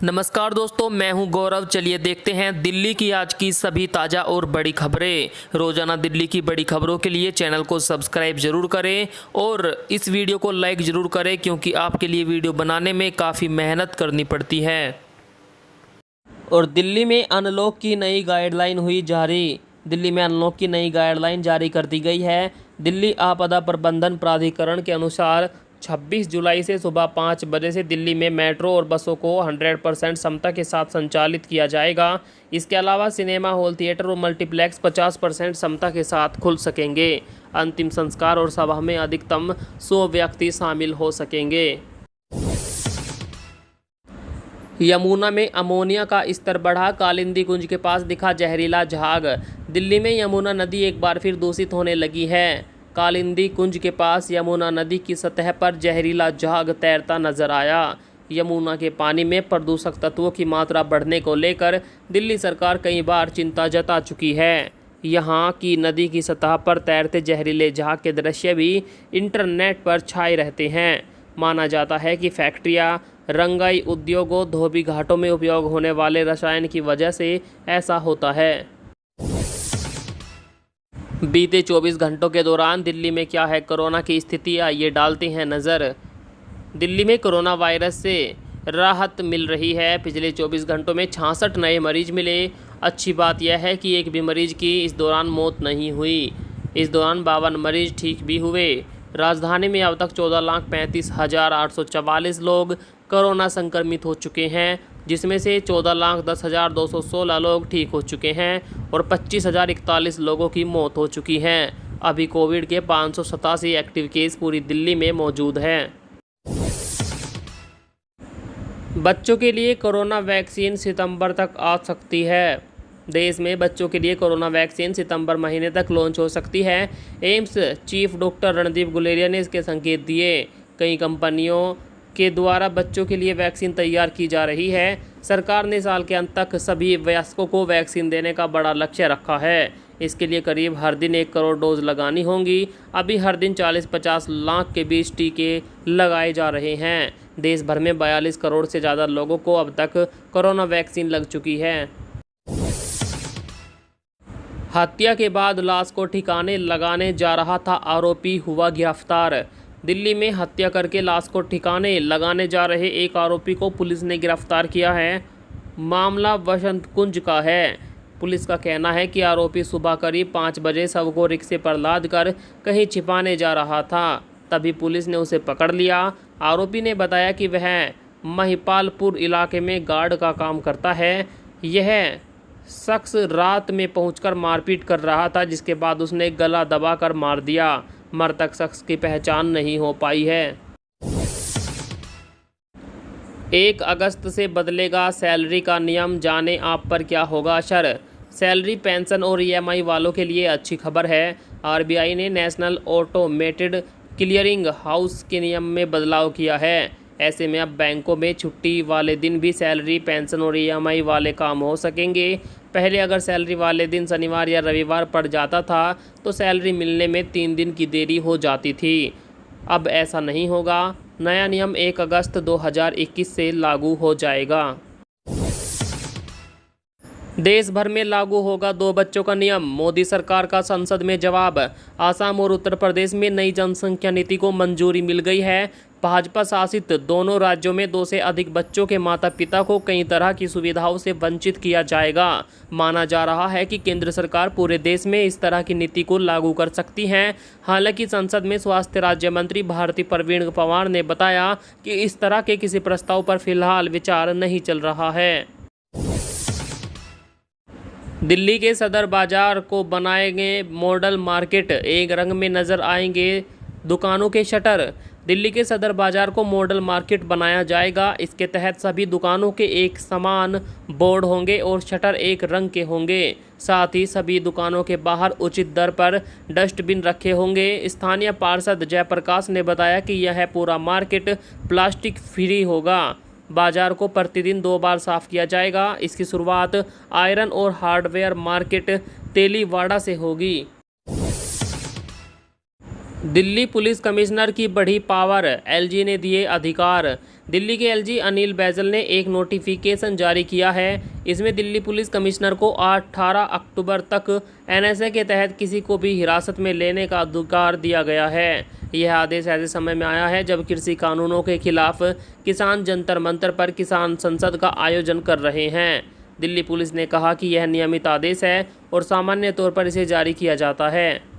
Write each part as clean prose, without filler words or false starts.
नमस्कार दोस्तों, मैं हूं गौरव। चलिए देखते हैं दिल्ली की आज की सभी ताज़ा और बड़ी खबरें। रोजाना दिल्ली की बड़ी खबरों के लिए चैनल को सब्सक्राइब जरूर करें और इस वीडियो को लाइक ज़रूर करें, क्योंकि आपके लिए वीडियो बनाने में काफ़ी मेहनत करनी पड़ती है। और दिल्ली में अनलॉक की नई गाइडलाइन हुई जारी। दिल्ली में अनलॉक की नई गाइडलाइन जारी कर दी गई है। दिल्ली आपदा प्रबंधन प्राधिकरण के अनुसार 26 जुलाई से सुबह 5 बजे से दिल्ली में मेट्रो और बसों को 100% क्षमता के साथ संचालित किया जाएगा। इसके अलावा सिनेमा हॉल, थिएटर और मल्टीप्लेक्स 50% क्षमता के साथ खुल सकेंगे। अंतिम संस्कार और सभा में अधिकतम 100 व्यक्ति शामिल हो सकेंगे। यमुना में अमोनिया का स्तर बढ़ा, कालिंदी कुंज के पास दिखा जहरीला झाग। दिल्ली में यमुना नदी एक बार फिर दूषित होने लगी है। कालिंदी कुंज के पास यमुना नदी की सतह पर जहरीला झाग तैरता नजर आया। यमुना के पानी में प्रदूषक तत्वों की मात्रा बढ़ने को लेकर दिल्ली सरकार कई बार चिंता जता चुकी है। यहाँ की नदी की सतह पर तैरते जहरीले झाग के दृश्य भी इंटरनेट पर छाए रहते हैं। माना जाता है कि फैक्ट्रियाँ, रंगाई उद्योगों, धोबी घाटों में उपयोग होने वाले रसायन की वजह से ऐसा होता है। बीते 24 घंटों के दौरान दिल्ली में क्या है कोरोना की स्थिति, आइए डालते हैं नज़र। दिल्ली में कोरोना वायरस से राहत मिल रही है। पिछले 24 घंटों में 66 नए मरीज मिले। अच्छी बात यह है कि एक भी मरीज की इस दौरान मौत नहीं हुई। इस दौरान 52 मरीज ठीक भी हुए। राजधानी में अब तक 14,35,844 लोग कोरोना संक्रमित हो चुके हैं, जिसमें से 14,10,216 लोग ठीक हो चुके हैं और 25,041 लोगों की मौत हो चुकी है। अभी कोविड के 587 एक्टिव केस पूरी दिल्ली में मौजूद हैं। बच्चों के लिए कोरोना वैक्सीन सितंबर तक आ सकती है। देश में बच्चों के लिए कोरोना वैक्सीन सितंबर महीने तक लॉन्च हो सकती है। AIIMS chief doctor Randeep Guleria ने इसके संकेत दिए। कई कंपनियों के द्वारा बच्चों के लिए वैक्सीन तैयार की जा रही है। सरकार ने साल के अंत तक सभी वयस्कों को वैक्सीन देने का बड़ा लक्ष्य रखा है। इसके लिए करीब हर दिन 1 करोड़ डोज लगानी होंगी। अभी हर दिन 40-50 लाख के बीच टीके लगाए जा रहे हैं। देश भर में 42 करोड़ से ज़्यादा लोगों को अब तक कोरोना वैक्सीन लग चुकी है। हत्या के बाद लाश को ठिकाने लगाने जा रहा था आरोपी, हुआ गिरफ्तार। दिल्ली में हत्या करके लाश को ठिकाने लगाने जा रहे एक आरोपी को पुलिस ने गिरफ्तार किया है। मामला वसंत कुंज का है। पुलिस का कहना है कि आरोपी सुबह करीब 5 बजे शव को रिक्शे पर लाद कर कहीं छिपाने जा रहा था, तभी पुलिस ने उसे पकड़ लिया। आरोपी ने बताया कि वह महिपालपुर इलाके में गार्ड का काम करता है। यह शख्स रात में पहुंचकर मारपीट कर रहा था, जिसके बाद उसने गला दबाकर मार दिया। मृतक शख्स की पहचान नहीं हो पाई है। 1 अगस्त से बदलेगा सैलरी का नियम, जाने आप पर क्या होगा असर। सैलरी, पेंशन और ईएमआई वालों के लिए अच्छी खबर है। आरबीआई ने नेशनल ऑटोमेटेड क्लियरिंग हाउस के नियम में बदलाव किया है। ऐसे में अब बैंकों में छुट्टी वाले दिन भी सैलरी, पेंशन और ईएमआई वाले काम हो सकेंगे। पहले अगर सैलरी वाले दिन शनिवार या रविवार पड़ जाता था तो सैलरी मिलने में 3 दिन की देरी हो जाती थी। अब ऐसा नहीं होगा। नया नियम 1 अगस्त 2021 से लागू हो जाएगा। देश भर में लागू होगा 2 बच्चों का नियम, मोदी सरकार का संसद में जवाब। आसाम और उत्तर प्रदेश में नई जनसंख्या नीति को मंजूरी मिल गई है। भाजपा शासित दोनों राज्यों में 2 से अधिक बच्चों के माता पिता को कई तरह की सुविधाओं से वंचित किया जाएगा। माना जा रहा है कि केंद्र सरकार पूरे देश में इस तरह की नीति को लागू कर सकती है। हालांकि संसद में स्वास्थ्य राज्य मंत्री भारती प्रवीण पवार ने बताया कि इस तरह के किसी प्रस्ताव पर फिलहाल विचार नहीं चल रहा है। दिल्ली के सदर बाजार को बनाएंगे मॉडल मार्केट, एक रंग में नजर आएंगे दुकानों के शटर। दिल्ली के सदर बाजार को मॉडल मार्केट बनाया जाएगा। इसके तहत सभी दुकानों के एक समान बोर्ड होंगे और शटर एक रंग के होंगे। साथ ही सभी दुकानों के बाहर उचित दर पर डस्टबिन रखे होंगे। स्थानीय पार्षद जयप्रकाश ने बताया कि यह पूरा मार्केट प्लास्टिक फ्री होगा। बाजार को प्रतिदिन 2 बार साफ किया जाएगा। इसकी शुरुआत आयरन और हार्डवेयर मार्केट तेलीवाड़ा से होगी। दिल्ली पुलिस कमिश्नर की बढ़ी पावर, एलजी ने दिए अधिकार। दिल्ली के एलजी अनिल बैजल ने एक नोटिफिकेशन जारी किया है। इसमें दिल्ली पुलिस कमिश्नर को 18 अक्टूबर तक एनएसए के तहत किसी को भी हिरासत में लेने का अधिकार दिया गया है। यह आदेश ऐसे समय में आया है जब कृषि कानूनों के खिलाफ किसान जंतर मंतर पर किसान संसद का आयोजन कर रहे हैं। दिल्ली पुलिस ने कहा कि यह नियमित आदेश है और सामान्य तौर पर इसे जारी किया जाता है।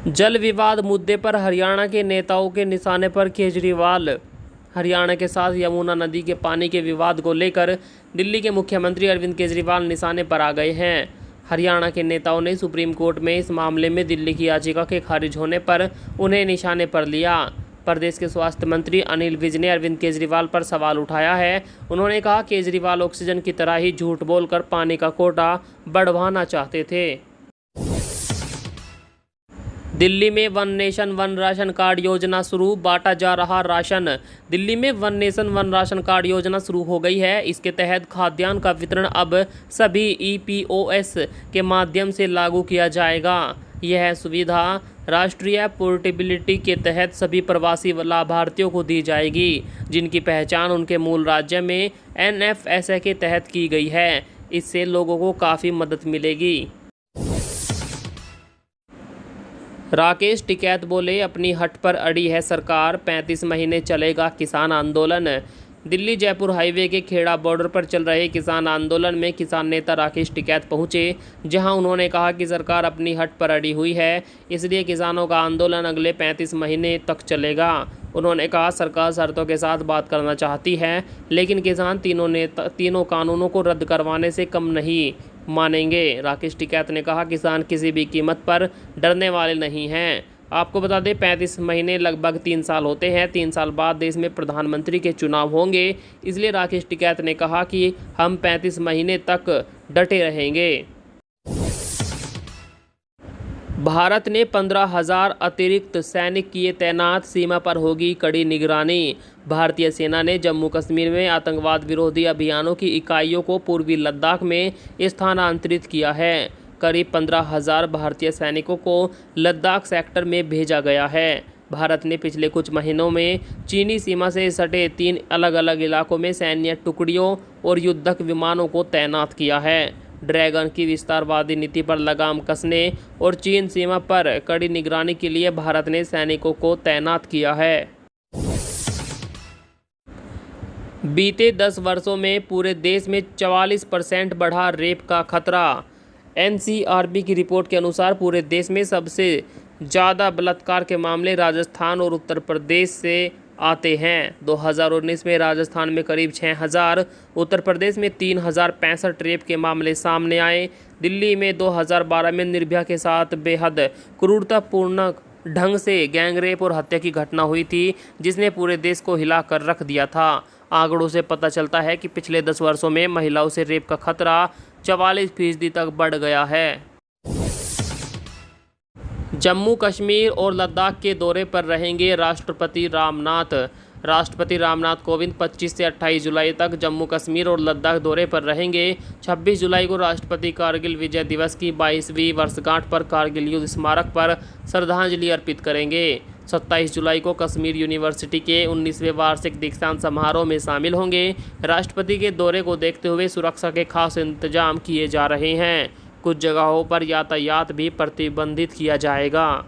जल विवाद मुद्दे पर हरियाणा के नेताओं के निशाने पर केजरीवाल। हरियाणा के साथ यमुना नदी के पानी के विवाद को लेकर दिल्ली के मुख्यमंत्री अरविंद केजरीवाल निशाने पर आ गए हैं। हरियाणा के नेताओं ने सुप्रीम कोर्ट में इस मामले में दिल्ली की याचिका के खारिज होने पर उन्हें निशाने पर लिया। प्रदेश के स्वास्थ्य मंत्री अनिल विज ने अरविंद केजरीवाल पर सवाल उठाया है। उन्होंने कहा केजरीवाल ऑक्सीजन की तरह ही झूठ बोलकर पानी का कोटा बढ़वाना चाहते थे। दिल्ली में one nation one ration card योजना शुरू, बांटा जा रहा राशन। दिल्ली में one nation one ration card योजना शुरू हो गई है। इसके तहत खाद्यान्न का वितरण अब सभी ईपीओएस के माध्यम से लागू किया जाएगा। यह सुविधा राष्ट्रीय पोर्टेबिलिटी के तहत सभी प्रवासी लाभार्थियों को दी जाएगी, जिनकी पहचान उनके मूल राज्य में एनएफएसए के तहत की गई है। इससे लोगों को काफ़ी मदद मिलेगी। राकेश टिकैत बोले, अपनी हट पर अड़ी है सरकार, 35 महीने चलेगा किसान आंदोलन। दिल्ली जयपुर हाईवे के खेड़ा बॉर्डर पर चल रहे किसान आंदोलन में किसान नेता राकेश टिकैत पहुंचे, जहां उन्होंने कहा कि सरकार अपनी हट पर अड़ी हुई है, इसलिए किसानों का आंदोलन अगले 35 महीने तक चलेगा। उन्होंने कहा सरकार शर्तों के साथ बात करना चाहती है, लेकिन किसान तीनों कानूनों को रद्द करवाने से कम नहीं मानेंगे। राकेश टिकैत ने कहा किसान किसी भी कीमत पर डरने वाले नहीं हैं। आपको बता दें 35 महीने लगभग 3 साल होते हैं। 3 साल बाद देश में प्रधानमंत्री के चुनाव होंगे, इसलिए राकेश टिकैत ने कहा कि हम 35 महीने तक डटे रहेंगे। भारत ने 15,000 अतिरिक्त सैनिक किए तैनात, सीमा पर होगी कड़ी निगरानी। भारतीय सेना ने जम्मू कश्मीर में आतंकवाद विरोधी अभियानों की इकाइयों को पूर्वी लद्दाख में स्थानांतरित किया है। करीब 15,000 भारतीय सैनिकों को लद्दाख सेक्टर में भेजा गया है। भारत ने पिछले कुछ महीनों में चीनी सीमा से सटे 3 अलग अलग इलाकों में सैन्य टुकड़ियों और युद्धक विमानों को तैनात किया है। ड्रैगन की विस्तारवादी नीति पर लगाम कसने और चीन सीमा पर कड़ी निगरानी के लिए भारत ने सैनिकों को तैनात किया है। बीते 10 वर्षों में पूरे देश में 44% बढ़ा रेप का खतरा। एनसीआरबी की रिपोर्ट के अनुसार पूरे देश में सबसे ज़्यादा बलात्कार के मामले राजस्थान और उत्तर प्रदेश से आते हैं। 2019 में राजस्थान में करीब 6,000, उत्तर प्रदेश में 3,065 रेप के मामले सामने आए। दिल्ली में 2012 में निर्भया के साथ बेहद क्रूरतापूर्ण ढंग से गैंगरेप और हत्या की घटना हुई थी, जिसने पूरे देश को हिला कर रख दिया था। आंकड़ों से पता चलता है कि पिछले 10 वर्षों में महिलाओं से रेप का खतरा 44% तक बढ़ गया है। जम्मू कश्मीर और लद्दाख के दौरे पर रहेंगे राष्ट्रपति रामनाथ। राष्ट्रपति रामनाथ कोविंद 25 से 28 जुलाई तक जम्मू कश्मीर और लद्दाख दौरे पर रहेंगे। 26 जुलाई को राष्ट्रपति कारगिल विजय दिवस की 22वीं वर्षगांठ पर कारगिल युद्ध स्मारक पर श्रद्धांजलि अर्पित करेंगे। 27 जुलाई को कश्मीर यूनिवर्सिटी के 19वें वार्षिक दीक्षांत समारोह में शामिल होंगे। राष्ट्रपति के दौरे को देखते हुए सुरक्षा के खास इंतजाम किए जा रहे हैं। कुछ जगहों पर यातायात भी प्रतिबंधित किया जाएगा।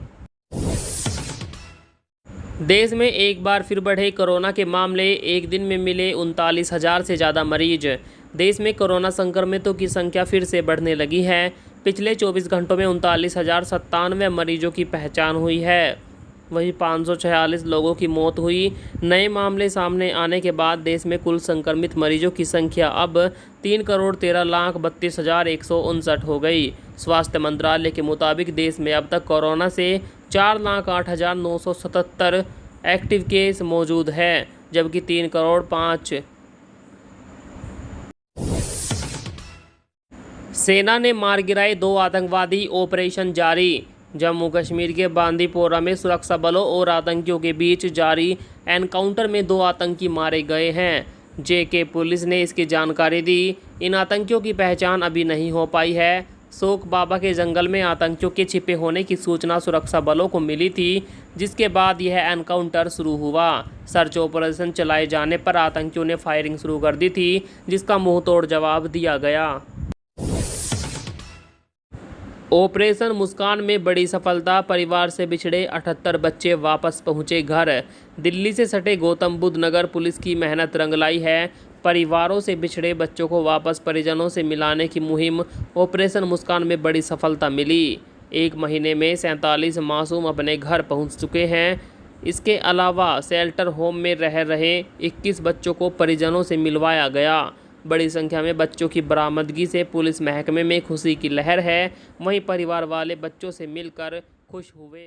देश में एक बार फिर बढ़े कोरोना के मामले, एक दिन में मिले 39,000 से ज़्यादा मरीज। देश में कोरोना संक्रमितों की संख्या फिर से बढ़ने लगी है। पिछले 24 घंटों में 39,097 मरीजों की पहचान हुई है। वहीं 546 लोगों की मौत हुई। नए मामले सामने आने के बाद देश में कुल संक्रमित मरीजों की संख्या अब 3,13,32,159 हो गई। स्वास्थ्य मंत्रालय के मुताबिक देश में अब तक कोरोना से 4,08,977 एक्टिव केस मौजूद है, जबकि 3,05,00,000 सेना ने मार गिराए 2 आतंकवादी, ऑपरेशन जारी। जम्मू कश्मीर के बांदीपोरा में सुरक्षा बलों और आतंकियों के बीच जारी एनकाउंटर में 2 आतंकी मारे गए हैं। जेके पुलिस ने इसकी जानकारी दी। इन आतंकियों की पहचान अभी नहीं हो पाई है। शोक बाबा के जंगल में आतंकियों के छिपे होने की सूचना सुरक्षा बलों को मिली थी, जिसके बाद यह एनकाउंटर शुरू हुआ। सर्च ऑपरेशन चलाए जाने पर आतंकियों ने फायरिंग शुरू कर दी थी, जिसका मुंहतोड़ जवाब दिया गया। ऑपरेशन मुस्कान में बड़ी सफलता, परिवार से बिछड़े 78 बच्चे वापस पहुंचे घर। दिल्ली से सटे गौतम बुद्ध नगर पुलिस की मेहनत रंग लाई है। परिवारों से बिछड़े बच्चों को वापस परिजनों से मिलाने की मुहिम ऑपरेशन मुस्कान में बड़ी सफलता मिली। 1 महीने में 47 मासूम अपने घर पहुंच चुके हैं। इसके अलावा शेल्टर होम में रह रहे 21 बच्चों को परिजनों से मिलवाया गया। बड़ी संख्या में बच्चों की बरामदगी से पुलिस महकमे में खुशी की लहर है। वहीं परिवार वाले बच्चों से मिलकर खुश हुए।